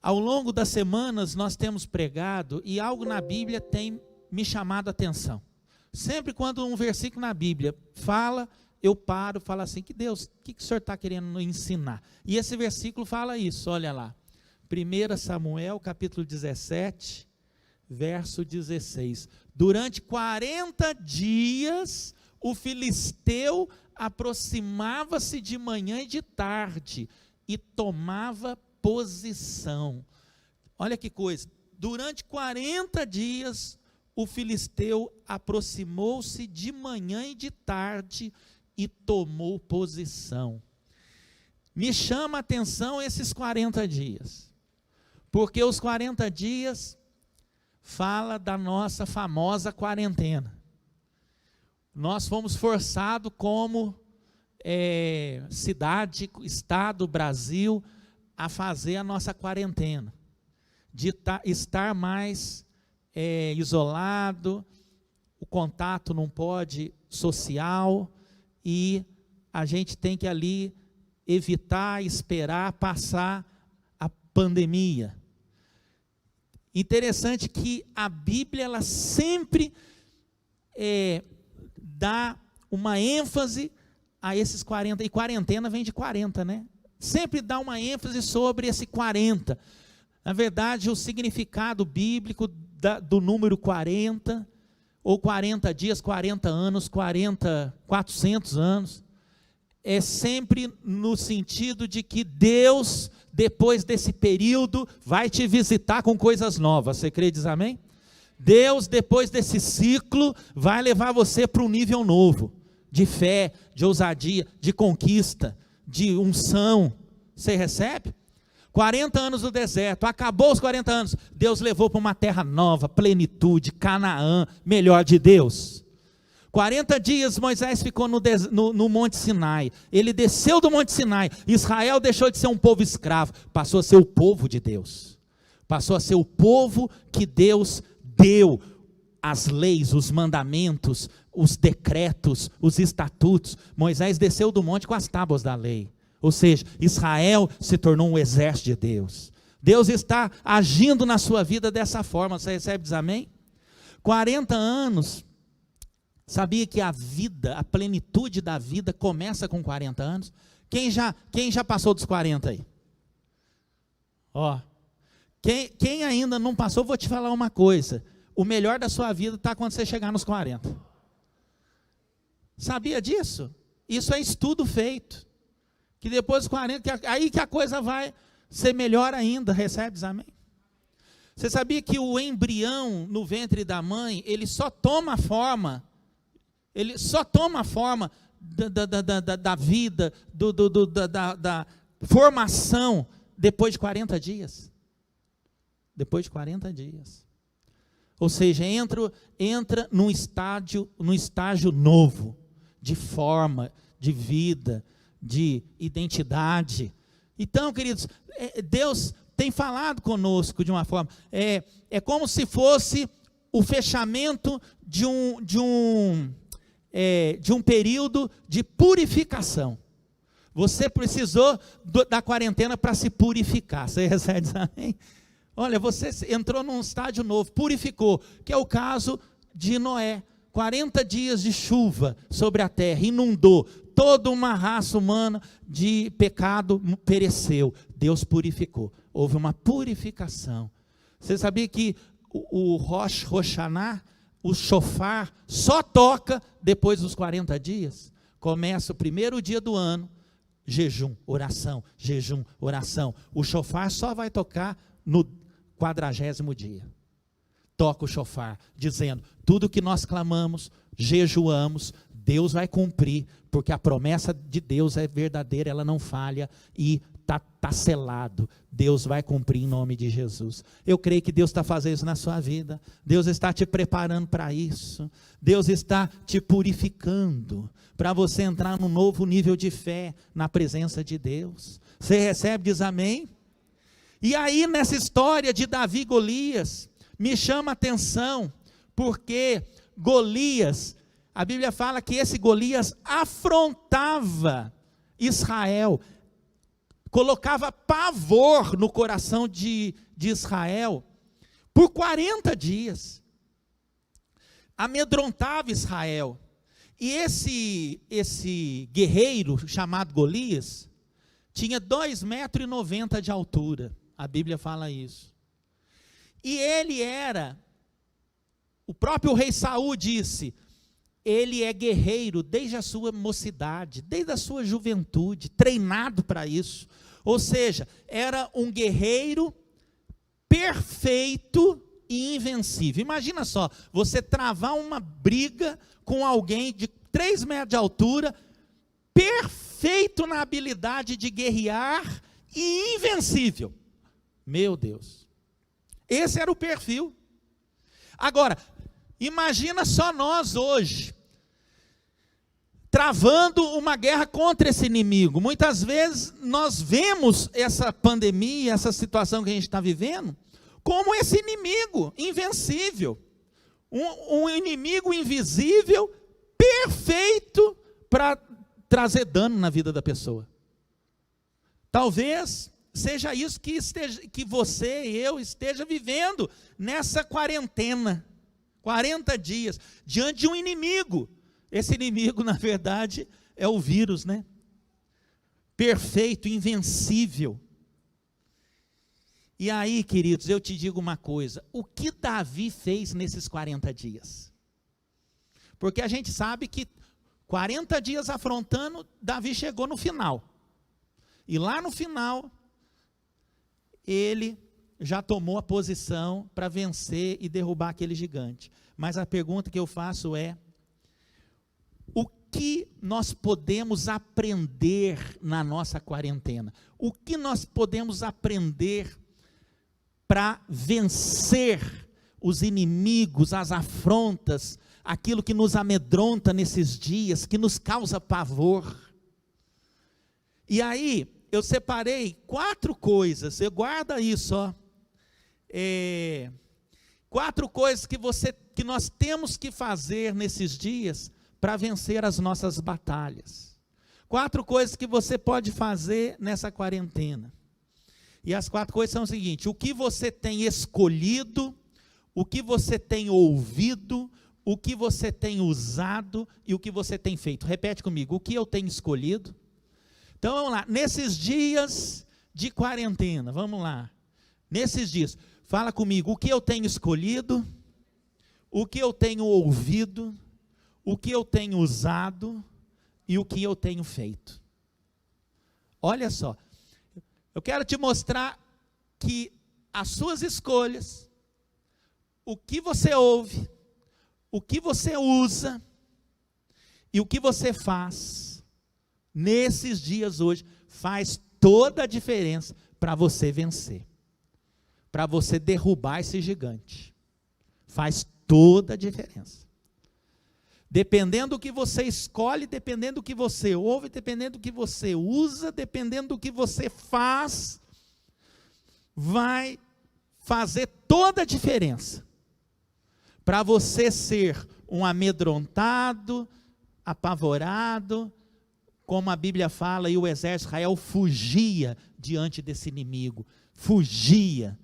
Ao longo das semanas nós temos pregado e algo na Bíblia tem me chamado a atenção. Sempre quando um versículo na Bíblia fala, eu paro e falo assim, que Deus, o que o Senhor está querendo nos ensinar? E esse versículo fala isso, olha lá. 1 Samuel capítulo 17, verso 16. Durante 40 dias o filisteu aproximava-se de manhã e de tarde e tomava posição. Olha que coisa, durante 40 dias o filisteu aproximou-se de manhã e de tarde e tomou posição. Me chama a atenção esses 40 dias, porque os 40 dias fala da nossa famosa quarentena. Nós fomos forçados como cidade, estado, Brasil, a fazer a nossa quarentena, de estar mais isolado, o contato não pode social, e a gente tem que ali evitar, esperar passar a pandemia. Interessante que a Bíblia ela sempre dá uma ênfase a esses 40, e quarentena vem de 40, né? Sempre dá uma ênfase sobre esse 40. Na verdade, o significado bíblico do número 40, ou 40 dias, 40 anos, 400 anos, é sempre no sentido de que Deus, depois desse período, vai te visitar com coisas novas. Você crê e diz amém? Deus, depois desse ciclo, vai levar você para um nível novo, de fé, de ousadia, de conquista, de unção. Você recebe? 40 anos no deserto, acabou os 40 anos, Deus levou para uma terra nova, plenitude, Canaã, melhor de Deus. 40 dias Moisés ficou no Monte Sinai, ele desceu do Monte Sinai, Israel deixou de ser um povo escravo, passou a ser o povo de Deus, passou a ser o povo que Deus deu as leis, os mandamentos, os decretos, os estatutos. Moisés desceu do monte com as tábuas da lei. Ou seja, Israel se tornou um exército de Deus. Deus está agindo na sua vida dessa forma. Você recebe, diz amém? 40 anos. Sabia que a vida, a plenitude da vida começa com 40 anos? Quem já passou dos 40 aí? Ó, quem ainda não passou, vou te falar uma coisa. O melhor da sua vida está quando você chegar nos 40. Sabia disso? Isso é estudo feito. Que depois dos 40, aí que a coisa vai ser melhor ainda. Recebes, amém? Você sabia que o embrião no ventre da mãe, ele só toma forma, da vida, da formação, depois de 40 dias. Depois de 40 dias. Ou seja, entra num estágio novo, de forma, de vida, de identidade. Então, queridos, Deus tem falado conosco de uma forma, é como se fosse o fechamento de um período de purificação. Você precisou da quarentena para se purificar. Você recebe, amém? Olha, você entrou num estágio novo, purificou, que é o caso de Noé. 40 dias de chuva sobre a terra, inundou, toda uma raça humana de pecado pereceu. Deus purificou, houve uma purificação. Você sabia que o Rosh Hashanah, o shofar, só toca depois dos 40 dias? Começa o primeiro dia do ano, jejum, oração, jejum, oração. O shofar só vai tocar no 40º dia. Toca o shofar, dizendo, tudo que nós clamamos, jejuamos, Deus vai cumprir, porque a promessa de Deus é verdadeira, ela não falha, e está selado, Deus vai cumprir em nome de Jesus. Eu creio que Deus está fazendo isso na sua vida, Deus está te preparando para isso, Deus está te purificando, para você entrar num novo nível de fé, na presença de Deus. Você recebe, diz amém? E aí nessa história de Davi e Golias, me chama a atenção, porque Golias, a Bíblia fala que esse Golias afrontava Israel. colocava pavor no coração de Israel por 40 dias. Amedrontava Israel. E esse guerreiro chamado Golias tinha 2,90 metros de altura. A Bíblia fala isso. E ele era, o próprio rei Saul disse, ele é guerreiro desde a sua mocidade, desde a sua juventude, treinado para isso. Ou seja, era um guerreiro perfeito e invencível. Imagina só, você travar uma briga com alguém de 3 metros de altura, perfeito na habilidade de guerrear e invencível. Meu Deus. Esse era o perfil. Agora, imagina só nós hoje, travando uma guerra contra esse inimigo. Muitas vezes nós vemos essa pandemia, essa situação que a gente está vivendo, como esse inimigo invencível. Um inimigo invisível, perfeito para trazer dano na vida da pessoa. Talvez seja isso que você e eu esteja vivendo nessa quarentena, 40 dias, diante de um inimigo. Esse inimigo, na verdade, é o vírus, né? Perfeito, invencível. E aí, queridos, eu te digo uma coisa, o que Davi fez nesses 40 dias? Porque a gente sabe que 40 dias afrontando, Davi chegou no final. E lá no final, ele já tomou a posição para vencer e derrubar aquele gigante. Mas a pergunta que eu faço é, o que nós podemos aprender na nossa quarentena? O que nós podemos aprender para vencer os inimigos, as afrontas, aquilo que nos amedronta nesses dias, que nos causa pavor? E aí, eu separei 4 coisas, você guarda isso, ó. 4 coisas que nós temos que fazer nesses dias para vencer as nossas batalhas. 4 coisas que você pode fazer nessa quarentena. E as 4 coisas são o seguinte: o que você tem escolhido, o que você tem ouvido, o que você tem usado e o que você tem feito. Repete comigo, o que eu tenho escolhido? Então vamos lá, nesses dias de quarentena, vamos lá. Nesses dias, fala comigo, o que eu tenho escolhido, o que eu tenho ouvido, o que eu tenho usado e o que eu tenho feito. Olha só, eu quero te mostrar que as suas escolhas, o que você ouve, o que você usa e o que você faz nesses dias hoje, faz toda a diferença para você vencer, para você derrubar esse gigante. Faz toda a diferença. Dependendo do que você escolhe, dependendo do que você ouve, dependendo do que você usa, dependendo do que você faz, vai fazer toda a diferença para você ser um amedrontado, apavorado, como a Bíblia fala, e o exército de Israel fugia diante desse inimigo, fugia.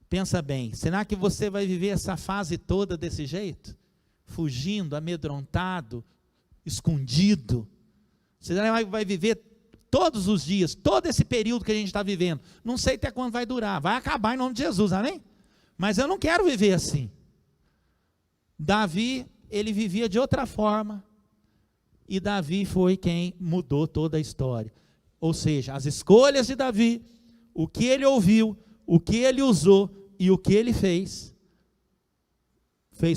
Pensa bem, será que você vai viver essa fase toda desse jeito? Fugindo, amedrontado, escondido? Você vai viver todos os dias, todo esse período que a gente está vivendo? Não sei até quando vai durar, vai acabar em nome de Jesus, amém? Mas eu não quero viver assim. Davi, ele vivia de outra forma, e Davi foi quem mudou toda a história. Ou seja, as escolhas de Davi, o que ele ouviu, o que ele usou e o que ele fez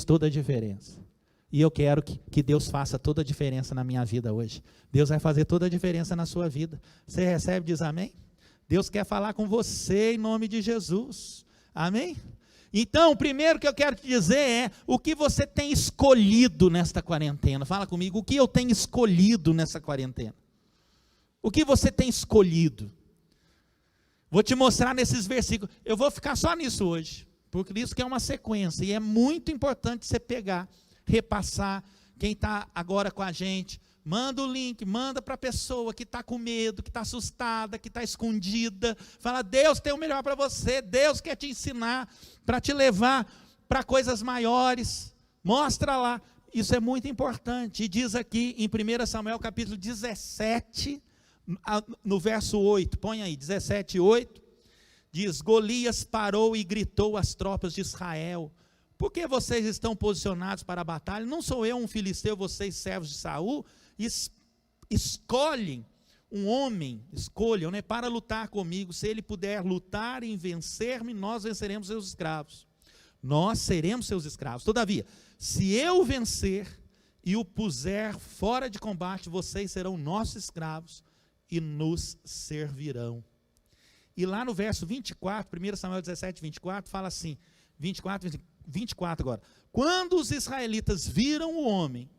toda a diferença. E eu quero que Deus faça toda a diferença na minha vida hoje. Deus vai fazer toda a diferença na sua vida. Você recebe, diz amém? Deus quer falar com você em nome de Jesus. Amém? Então, o primeiro que eu quero te dizer é o que você tem escolhido nesta quarentena. Fala comigo, o que eu tenho escolhido nessa quarentena? O que você tem escolhido? Vou te mostrar nesses versículos. Eu vou ficar só nisso hoje, porque isso que é uma sequência, e é muito importante você pegar, repassar. Quem está agora com a gente Manda o link, manda para a pessoa que está com medo, que está assustada, que está escondida. Fala, Deus tem o melhor para você, Deus quer te ensinar, para te levar para coisas maiores. Mostra lá, isso é muito importante. E diz aqui em 1 Samuel capítulo 17, no verso 8, põe aí, 17, 8, diz, Golias parou e gritou às tropas de Israel, por que vocês estão posicionados para a batalha? Não sou eu um filisteu, vocês servos de Saul? Escolhem um homem, escolham, né, para lutar comigo. Se ele puder lutar e vencer-me, nós venceremos seus escravos. Nós seremos seus escravos. Todavia, se eu vencer e o puser fora de combate, vocês serão nossos escravos e nos servirão. E lá no verso 24, 1 Samuel 17, 24, fala assim, 24 agora. Quando os israelitas viram o homem,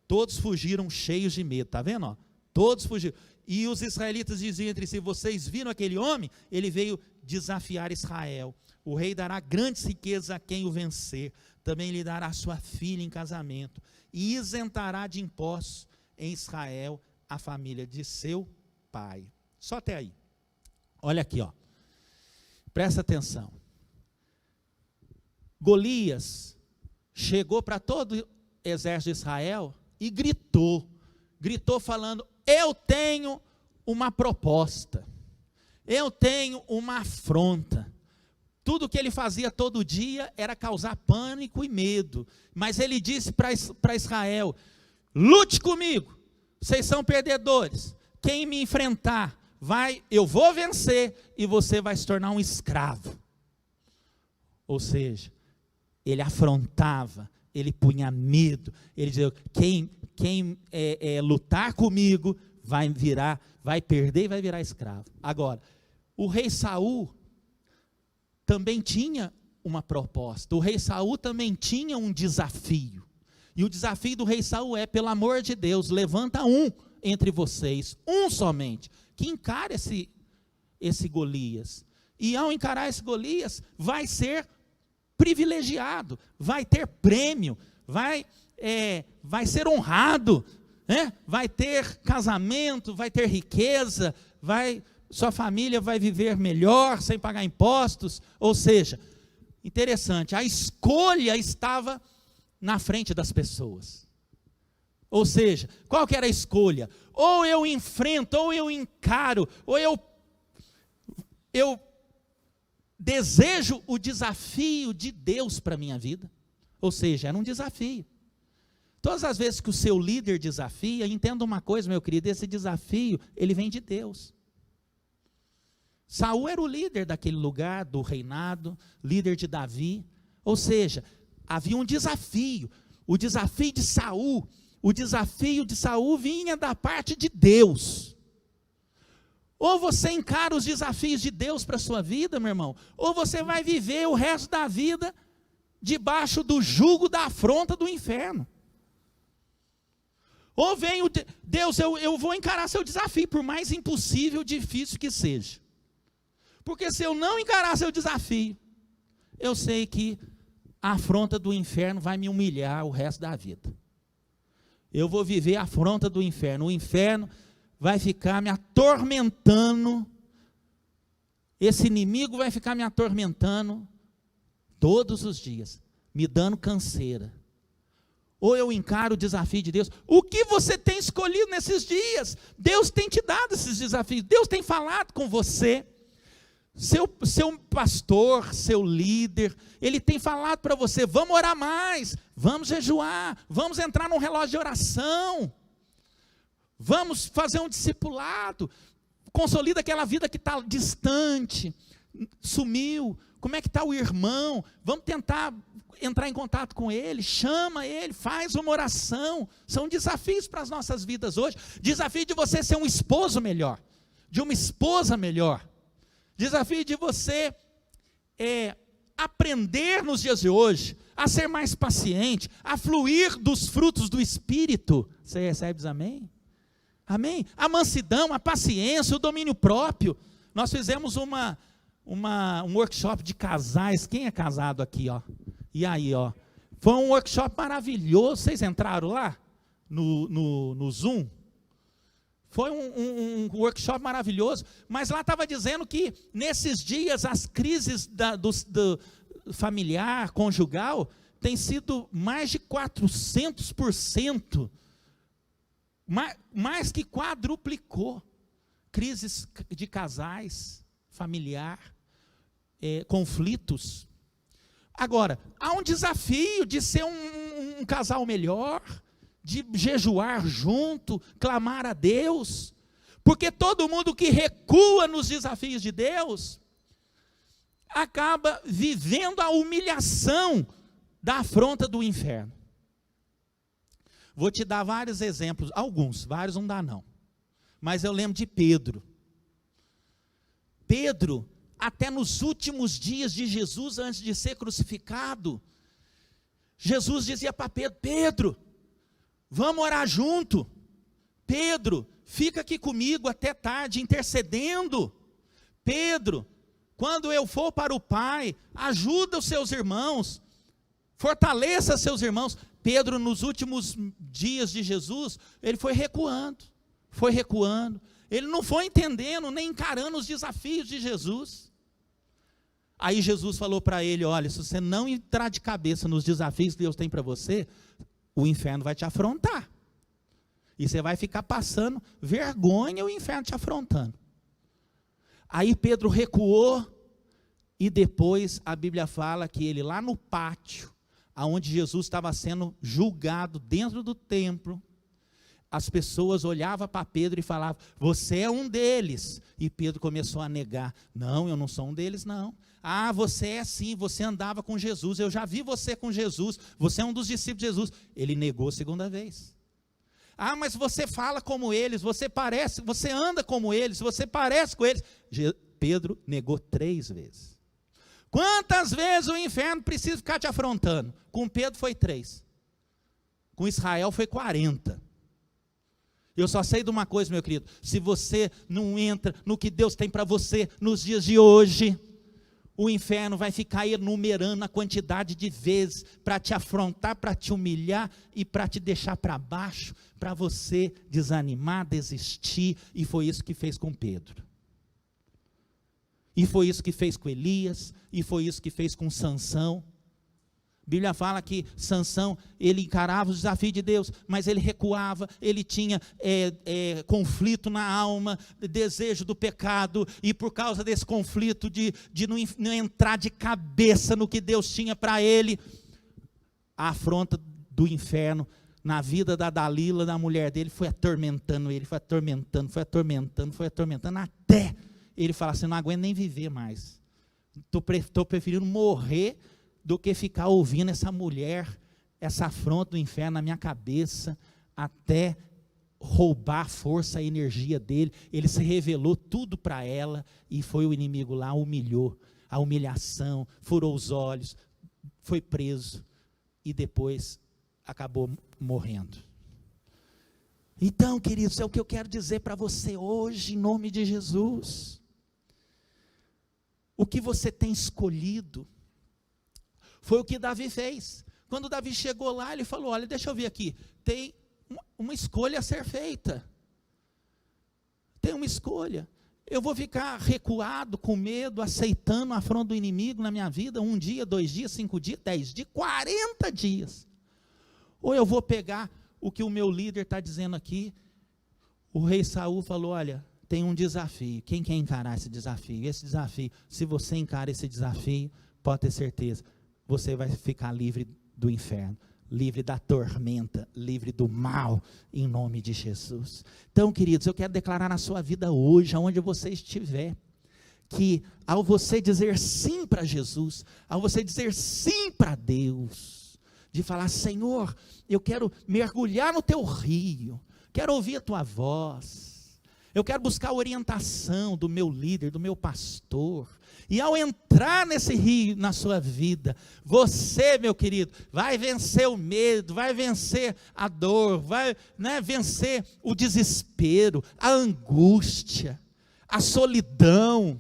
todos fugiram cheios de medo, está vendo? Ó? Todos fugiram. E os israelitas diziam entre si, vocês viram aquele homem? Ele veio desafiar Israel. O rei dará grandes riquezas a quem o vencer. Também lhe dará sua filha em casamento. E isentará de impostos em Israel a família de seu pai. Só até aí. Olha aqui, ó. Presta atenção. Golias chegou para todo o exército de Israel e gritou falando, eu tenho uma proposta, eu tenho uma afronta. Tudo que ele fazia todo dia era causar pânico e medo, mas ele disse para Israel, lute comigo, vocês são perdedores, quem me enfrentar, eu vou vencer e você vai se tornar um escravo. Ou seja, ele afrontava, ele punha medo, ele dizia, quem lutar comigo vai perder e vai virar escravo. Agora, o rei Saul também tinha uma proposta, o rei Saul também tinha um desafio, e o desafio do rei Saul é, pelo amor de Deus, levanta um entre vocês, um somente, que encare esse Golias, e ao encarar esse Golias, vai ser privilegiado, vai ter prêmio, vai ser honrado, né? Vai ter casamento, vai ter riqueza, sua família vai viver melhor, sem pagar impostos. Ou seja, interessante, a escolha estava na frente das pessoas. Ou seja, qual que era a escolha? Ou eu enfrento, ou eu encaro, ou eu desejo o desafio de Deus para a minha vida. Ou seja, era um desafio. Todas as vezes que o seu líder desafia, entenda uma coisa, meu querido, esse desafio, ele vem de Deus. Saul era o líder daquele lugar, do reinado, líder de Davi. Ou seja, havia um desafio. O desafio de Saul vinha da parte de Deus. Ou você encara os desafios de Deus para a sua vida, meu irmão, ou você vai viver o resto da vida debaixo do jugo da afronta do inferno. Ou vem Deus, eu vou encarar seu desafio, por mais impossível, difícil que seja. Porque se eu não encarar seu desafio, eu sei que a afronta do inferno vai me humilhar o resto da vida. Eu vou viver a afronta do inferno. O inferno vai ficar me atormentando. Esse inimigo vai ficar me atormentando todos os dias, me dando canseira. Ou eu encaro o desafio de Deus. O que você tem escolhido nesses dias? Deus tem te dado esses desafios. Deus tem falado com você. Seu pastor, seu líder, ele tem falado para você, vamos orar mais, vamos jejuar, vamos entrar num relógio de oração, vamos fazer um discipulado, consolida aquela vida que está distante, sumiu, como é que está o irmão, vamos tentar entrar em contato com ele, chama ele, faz uma oração. São desafios para as nossas vidas hoje, desafio de você ser um esposo melhor, de uma esposa melhor, desafio de você aprender nos dias de hoje, a ser mais paciente, a fluir dos frutos do Espírito. Você recebe os amém? Amém? A mansidão, a paciência, o domínio próprio. Nós fizemos um workshop de casais. Quem é casado aqui, ó? E aí, ó? Foi um workshop maravilhoso. Vocês entraram lá? No Zoom? Foi um workshop maravilhoso, mas lá estava dizendo que nesses dias as crises do familiar, conjugal, têm sido mais de 400%, mais que quadruplicou. Crises de casais, familiar, conflitos. Agora, há um desafio de ser um casal melhor, de jejuar junto, clamar a Deus, porque todo mundo que recua nos desafios de Deus, acaba vivendo a humilhação da afronta do inferno. Vou te dar vários exemplos, vários não dá não, mas eu lembro de Pedro. Pedro, até nos últimos dias de Jesus, antes de ser crucificado, Jesus dizia para Pedro: Pedro, vamos orar junto. Pedro, fica aqui comigo até tarde, intercedendo. Pedro, quando eu for para o Pai, ajuda os seus irmãos, fortaleça seus irmãos. Pedro, nos últimos dias de Jesus, ele foi recuando. Ele não foi entendendo, nem encarando os desafios de Jesus. Aí Jesus falou para ele: olha, se você não entrar de cabeça nos desafios que Deus tem para você, o inferno vai te afrontar. E você vai ficar passando vergonha, o inferno te afrontando. Aí Pedro recuou, e depois a Bíblia fala que ele lá no pátio, aonde Jesus estava sendo julgado dentro do templo, as pessoas olhavam para Pedro e falavam: você é um deles. E Pedro começou a negar: não, eu não sou um deles não. Ah, você é sim, você andava com Jesus, eu já vi você com Jesus, você é um dos discípulos de Jesus. Ele negou a segunda vez. Ah, mas você fala como eles, você anda como eles, você parece com eles. Pedro negou 3 vezes. Quantas vezes o inferno precisa ficar te afrontando? Com Pedro foi 3. Com Israel foi 40. Eu só sei de uma coisa, meu querido: se você não entra no que Deus tem para você nos dias de hoje, o inferno vai ficar enumerando a quantidade de vezes para te afrontar, para te humilhar e para te deixar para baixo, para você desanimar, desistir. E foi isso que fez com Pedro. E foi isso que fez com Elias, e foi isso que fez com Sansão. A Bíblia fala que Sansão, ele encarava os desafios de Deus, mas ele recuava, ele tinha conflito na alma, desejo do pecado, e por causa desse conflito de não entrar de cabeça no que Deus tinha para ele, a afronta do inferno na vida da Dalila, da mulher dele, foi atormentando ele, foi atormentando, até ele falar assim: não aguento nem viver mais, estou preferindo morrer do que ficar ouvindo essa mulher, essa afronta do inferno na minha cabeça, até roubar a força, a energia dele. Ele se revelou tudo para ela, e foi o inimigo lá, humilhou, a humilhação, furou os olhos, foi preso, e depois acabou morrendo. Então, queridos, é o que eu quero dizer para você hoje, em nome de Jesus. O que você tem escolhido foi o que Davi fez. Quando Davi chegou lá, ele falou: olha, deixa eu ver aqui, tem uma escolha a ser feita. Tem uma escolha. Eu vou ficar recuado, com medo, aceitando a afronta do inimigo na minha vida, 1 dia, 2 dias, 5 dias, 10 dias, 40 dias. Ou eu vou pegar o que o meu líder está dizendo aqui. O rei Saul falou: olha, tem um desafio. Quem quer encarar esse desafio? Esse desafio, se você encara esse desafio, pode ter certeza, você vai ficar livre do inferno, livre da tormenta, livre do mal, em nome de Jesus. Então, queridos, eu quero declarar na sua vida hoje, aonde você estiver, que ao você dizer sim para Jesus, ao você dizer sim para Deus, de falar: Senhor, eu quero mergulhar no teu rio, quero ouvir a tua voz, eu quero buscar a orientação do meu líder, do meu pastor. E ao entrar nesse rio na sua vida, você, meu querido, vai vencer o medo, vai vencer a dor, vai vencer o desespero, a angústia, a solidão,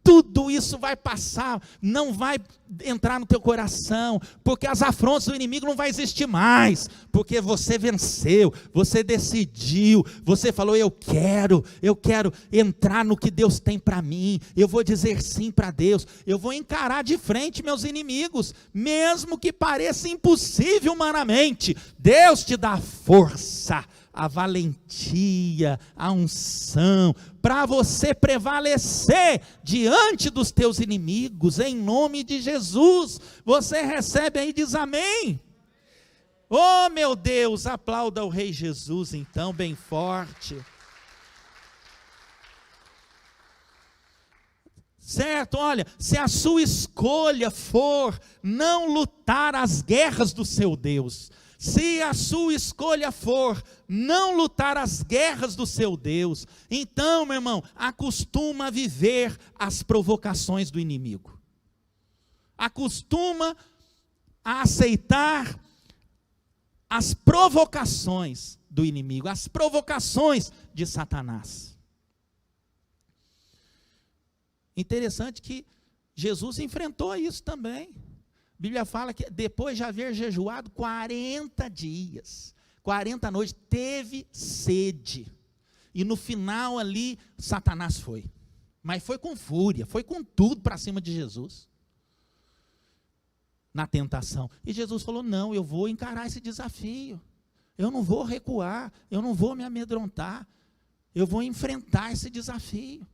tudo isso vai passar, não vai entrar no teu coração, porque as afrontas do inimigo não vai existir mais, porque você venceu, você decidiu, você falou, eu quero entrar no que Deus tem para mim, eu vou dizer sim para Deus, eu vou encarar de frente meus inimigos, mesmo que pareça impossível humanamente. Deus te dá a força, a valentia, a unção, para você prevalecer diante dos teus inimigos, em nome de Jesus. Você recebe aí e diz amém. Oh meu Deus, aplauda o Rei Jesus então, bem forte. Certo? Olha, se a sua escolha for não lutar as guerras do seu Deus, se a sua escolha for não lutar as guerras do seu Deus, então, meu irmão, acostuma a viver as provocações do inimigo. Acostuma a aceitar as provocações do inimigo, as provocações de Satanás. Interessante que Jesus enfrentou isso também. A Bíblia fala que depois de haver jejuado 40 dias, 40 noites, teve sede. E no final ali, Satanás foi. Mas foi com fúria, foi com tudo para cima de Jesus. Na tentação. E Jesus falou, não, eu vou encarar esse desafio. Eu não vou recuar, eu não vou me amedrontar. Eu vou enfrentar esse desafio.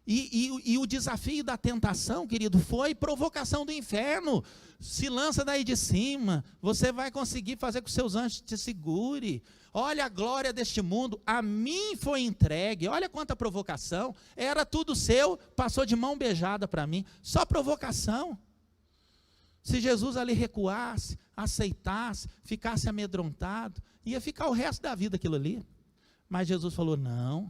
E o desafio da tentação, querido, foi provocação do inferno. Se lança daí de cima, você vai conseguir fazer com que seus anjos te segure. Olha a glória deste mundo, a mim foi entregue. Olha quanta provocação, era tudo seu, passou de mão beijada para mim, só provocação. Se Jesus ali recuasse, aceitasse, ficasse amedrontado, ia ficar o resto da vida aquilo ali. Mas Jesus falou, não,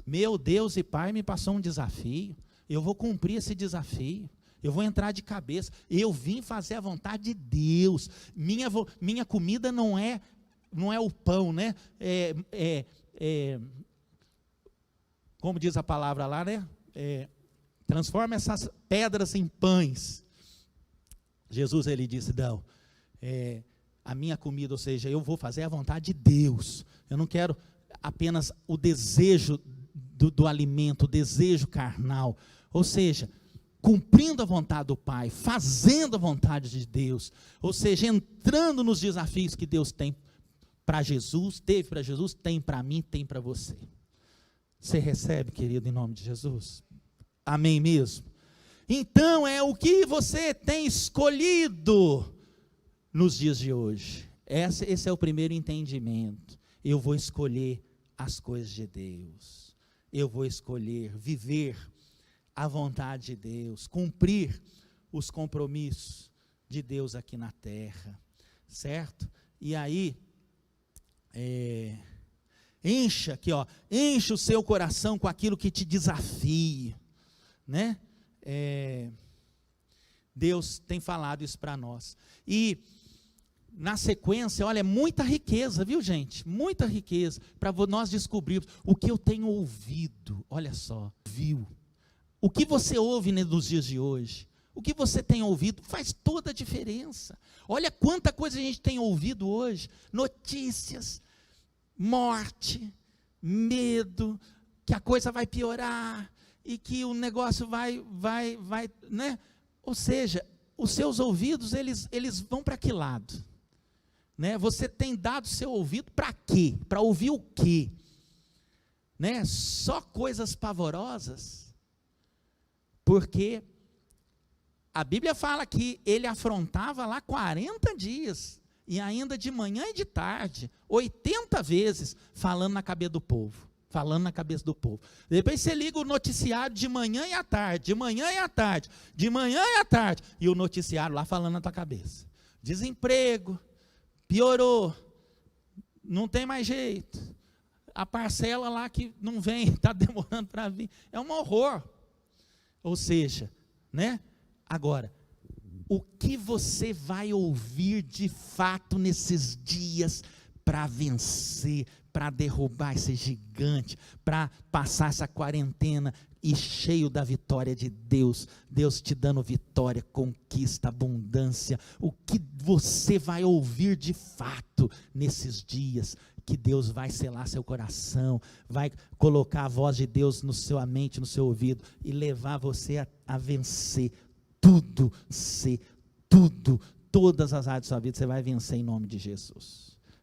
meu Deus e Pai me passou um desafio, eu vou cumprir esse desafio, eu vou entrar de cabeça, eu vim fazer a vontade de Deus, minha comida não é o pão, né? Como diz a palavra lá, né? Transforma essas pedras em pães. Jesus, ele disse, não, a minha comida, ou seja, eu vou fazer a vontade de Deus, eu não quero apenas o desejo do alimento, o desejo carnal, ou seja, cumprindo a vontade do Pai, fazendo a vontade de Deus, ou seja, entrando nos desafios que Deus tem para Jesus, teve para Jesus, tem para mim, tem para você. Você recebe, querido, em nome de Jesus? Amém mesmo? Então é o que você tem escolhido nos dias de hoje. Esse é o primeiro entendimento. Eu vou escolher as coisas de Deus. Eu vou escolher viver a vontade de Deus, cumprir os compromissos de Deus aqui na terra, certo? E aí, encha aqui, ó, enche o seu coração com aquilo que te desafia, né? Deus tem falado isso para nós. E na sequência, olha, é muita riqueza, viu gente? Muita riqueza para nós descobrirmos o que eu tenho ouvido. Olha só, viu? O que você ouve nos dias de hoje, o que você tem ouvido faz toda a diferença. Olha quanta coisa a gente tem ouvido hoje, notícias, morte, medo, que a coisa vai piorar e que o negócio vai, né? Ou seja, os seus ouvidos, eles vão para que lado? Né? Você tem dado seu ouvido para quê? Para ouvir o quê? Né? Só coisas pavorosas? Porque a Bíblia fala que ele afrontava lá 40 dias, e ainda de manhã e de tarde, 80 vezes, falando na cabeça do povo. Falando na cabeça do povo. Depois você liga o noticiário de manhã e à tarde, de manhã e à tarde, de manhã e à tarde, e o noticiário lá falando na tua cabeça. Desemprego, piorou, não tem mais jeito, a parcela lá que não vem, está demorando para vir, é um horror. Ou seja, né? Agora, o que você vai ouvir de fato nesses dias para vencer, para derrubar esse gigante, para passar essa quarentena e cheio da vitória de Deus. Deus te dando vitória, conquista, abundância. O que você vai ouvir de fato nesses dias? Que Deus vai selar seu coração, vai colocar a voz de Deus na sua mente, no seu ouvido, e levar você a vencer tudo, todas as áreas da sua vida, você vai vencer em nome de Jesus.